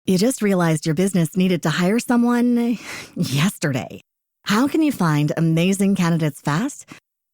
You just realized your business needed to hire someone yesterday. How can you find amazing candidates fast?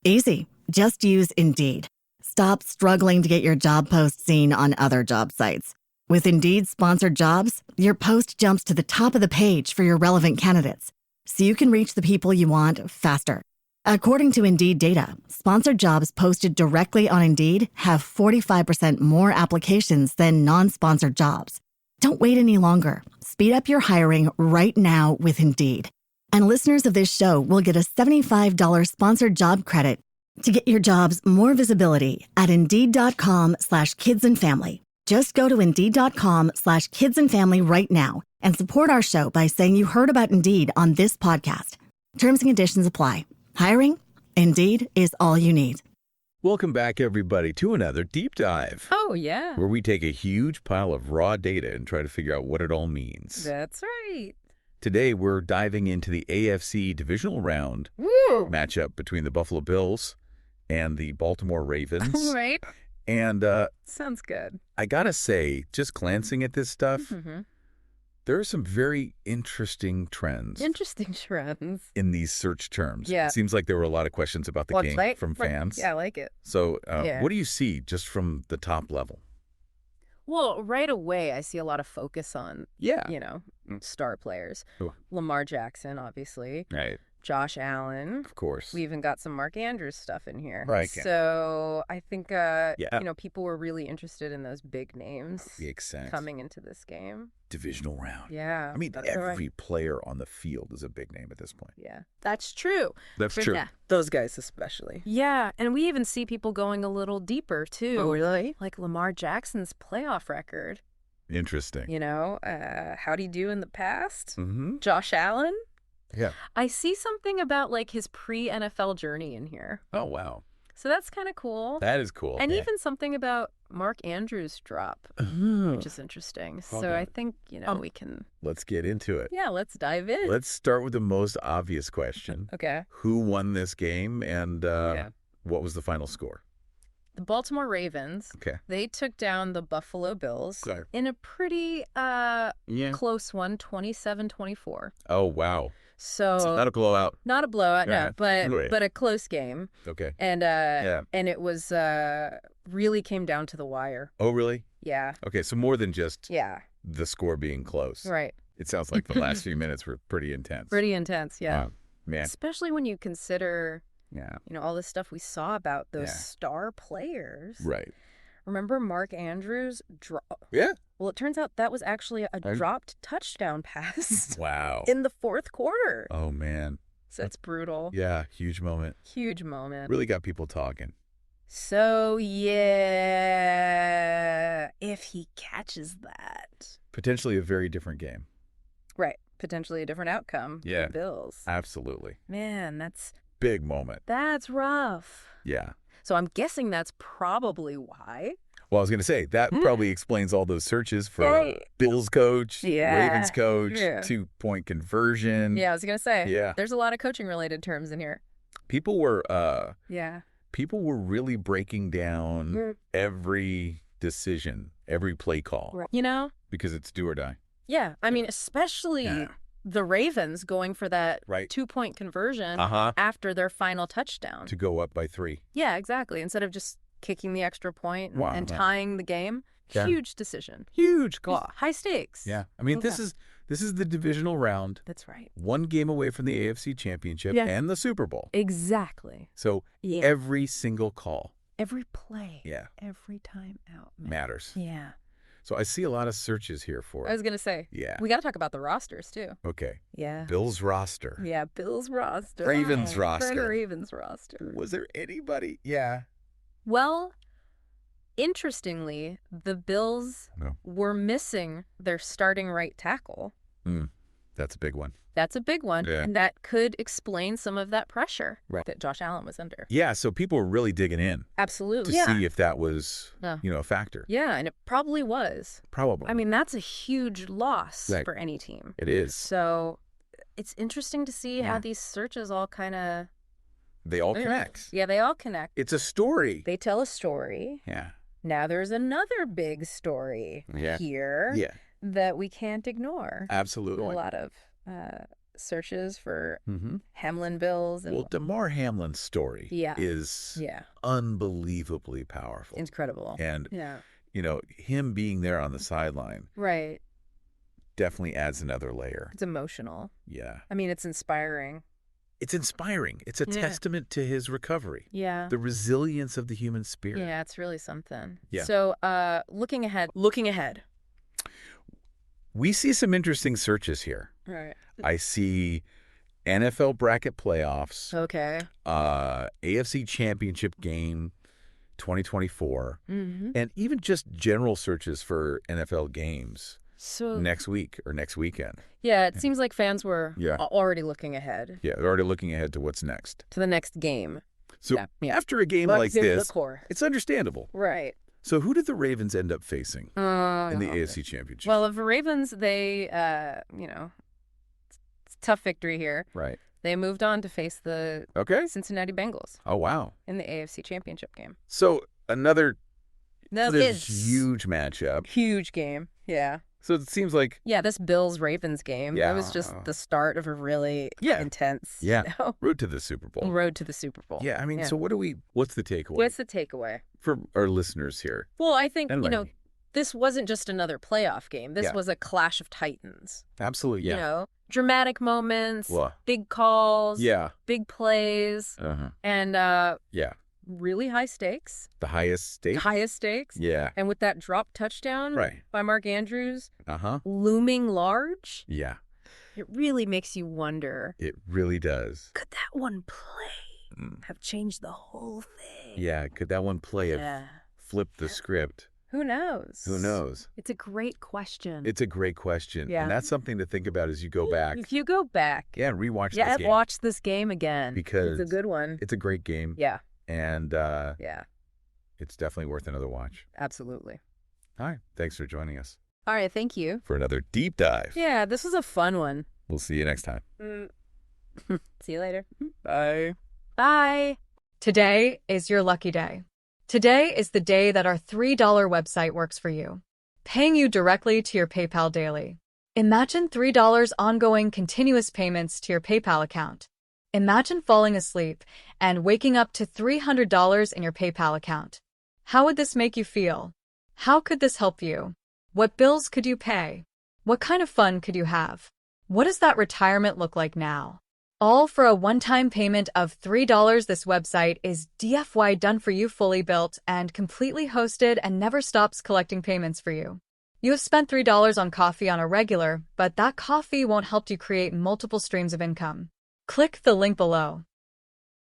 Easy. Just use Indeed. Stop struggling to get your job post seen on other job sites. With Indeed sponsored jobs, your post jumps to the top of the page for your relevant candidates, so you can reach the people you want faster. According to Indeed data, sponsored jobs posted directly on Indeed have 45% more applications than non-sponsored jobs. Don't wait any longer. Speed up your hiring right now with Indeed. And listeners of this show will get a $75 sponsored job credit to get your jobs more visibility at Indeed.com/kidsandfamily. Just go to Indeed.com/kidsandfamily right now and support our show by saying you heard about Indeed on this podcast. Terms and conditions apply. Hiring? Indeed is all you need. Welcome back, everybody, to another Deep Dive. Oh, yeah. Where we take a huge pile of raw data and try to figure out what it all means. That's right. Today, we're diving into the AFC divisional round matchup between the Buffalo Bills and the Baltimore Ravens. Right. And sounds good. I gotta say, just glancing at this stuff, there are some very interesting trends. In these search terms. Yeah. It seems like there were a lot of questions about the game from fans. Yeah, I like it. So what do you see just from the top level? Well, right away, I see a lot of focus on, star players. Ooh. Lamar Jackson, obviously. Right. Josh Allen. Of course. We even got some Mark Andrews stuff in here. Right. So I think, people were really interested in those big names Makes sense. coming into this game. Divisional round. Yeah. I mean, every player on the field is a big name at this point. Yeah. That's true. That's true. Yeah. Those guys especially. Yeah. And we even see people going a little deeper, too. Oh, really? Like Lamar Jackson's playoff record. Interesting. How'd he do in the past? Mm-hmm. Josh Allen? Yeah. I see something about like his pre-NFL journey in here. Oh, wow. So that's kind of cool. That is cool. And even something about Mark Andrews' drop, which is interesting. So I think, we can... Let's get into it. Yeah, let's dive in. Let's start with the most obvious question. Okay. Who won this game and what was the final score? The Baltimore Ravens, they took down the Buffalo Bills in a pretty close one, 27-24. Oh, wow. So not a blowout. Not a blowout, no, but a close game. Okay. And it was really came down to the wire. Oh, really? Yeah. Okay, so more than just the score being close. Right. It sounds like the last few minutes were pretty intense. Pretty intense, yeah. Man. Especially when you consider all the stuff we saw about those star players. Right. Remember Mark Andrews' drop? Yeah. Well, it turns out that was actually a dropped touchdown pass. Wow. In the fourth quarter. Oh, man. So it's brutal. Yeah, huge moment. Huge moment. Really got people talking. So, if he catches that. Potentially a very different game. Right. Potentially a different outcome for the Bills. Absolutely. Man, that's... Big moment. That's rough. Yeah. So I'm guessing that's probably why. Well, I was going to say, that probably explains all those searches for Bills coach, Ravens coach, 2-point conversion. Yeah, I was going to say. Yeah. There's a lot of coaching-related terms in here. People were really breaking down every decision, every play call. Right. Because it's do or die. Yeah. I mean, especially the Ravens going for that 2-point conversion after their final touchdown. To go up by 3. Yeah, exactly. Instead of just kicking the extra point and tying the game. Yeah. Huge decision. Huge call. High stakes. Yeah. I mean, this is the divisional round. That's right. One game away from the AFC Championship and the Super Bowl. Exactly. So every single call. Every play. Yeah. Every time out. Matters. Yeah. So I see a lot of searches here for it. I was going to say. Yeah. We got to talk about the rosters, too. Okay. Yeah. Bills roster. Yeah, Bills roster. Ravens roster. Ravens roster. Was there anybody? Yeah. Well, interestingly, the Bills were missing their starting right tackle. That's a big one. That's a big one. Yeah. And that could explain some of that pressure that Josh Allen was under. Yeah, so people were really digging in. Absolutely. To see if that was, a factor. Yeah, and it probably was. Probably. I mean, that's a huge loss for any team. It is. So it's interesting to see how these searches all kind of... They all connect. Yeah, they all connect. It's a story. They tell a story. Yeah. Now there's another big story here. Yeah. that we can't ignore. Absolutely. A lot of searches for Hamlin bills. And... Well, Damar Hamlin's story is unbelievably powerful. Incredible. And, him being there on the sideline. Right. Definitely adds another layer. It's emotional. Yeah. I mean, it's inspiring. It's inspiring. It's a testament to his recovery. Yeah. The resilience of the human spirit. Yeah, it's really something. Yeah. So, looking ahead. We see some interesting searches here. Right. I see NFL bracket playoffs. Okay. AFC Championship game 2024. And even just general searches for NFL games. So next week or next weekend. Yeah, it seems like fans were already looking ahead. Yeah, they're already looking ahead to what's next. To the next game. So after a game like this, it's understandable. Right. So who did the Ravens end up facing in the AFC Championship? Well, the Ravens, they, it's a tough victory here. Right. They moved on to face the Cincinnati Bengals. Oh, wow. In the AFC Championship game. So another huge matchup. Huge game, yeah. So it seems like... Yeah, this Bills-Ravens game, that was just the start of a really intense... Yeah, road to the Super Bowl. Road to the Super Bowl. Yeah, I mean, so what's the takeaway? What's the takeaway? For our listeners here. Well, I think, this wasn't just another playoff game. This was a clash of titans. Absolutely, yeah. Dramatic moments, big calls, big plays, and really high stakes. The highest stakes? Highest stakes. Yeah. And with that drop touchdown by Mark Andrews looming large. Yeah. It really makes you wonder. It really does. Could that one play have changed the whole thing? Yeah. Could that one play have flipped the script? Who knows? Who knows? It's a great question. It's a great question. Yeah. And that's something to think about as you go back. If you go back. Yeah, rewatch this game. Yeah, watch this game again. Because it's a good one. It's a great game. Yeah. And it's definitely worth another watch. Absolutely. All right. Thanks for joining us. All right. Thank you. For another deep dive. Yeah, this was a fun one. We'll see you next time. See you later. Bye. Bye. Today is your lucky day. Today is the day that our $3 website works for you, paying you directly to your PayPal daily. Imagine $3 ongoing continuous payments to your PayPal account. Imagine falling asleep and waking up to $300 in your PayPal account. How would this make you feel? How could this help you? What bills could you pay? What kind of fun could you have? What does that retirement look like now? All for a one-time payment of $3. This website is DFY done for you, fully built and completely hosted, and never stops collecting payments for you. You have spent $3 on coffee on a regular, but that coffee won't help you create multiple streams of income. Click the link below.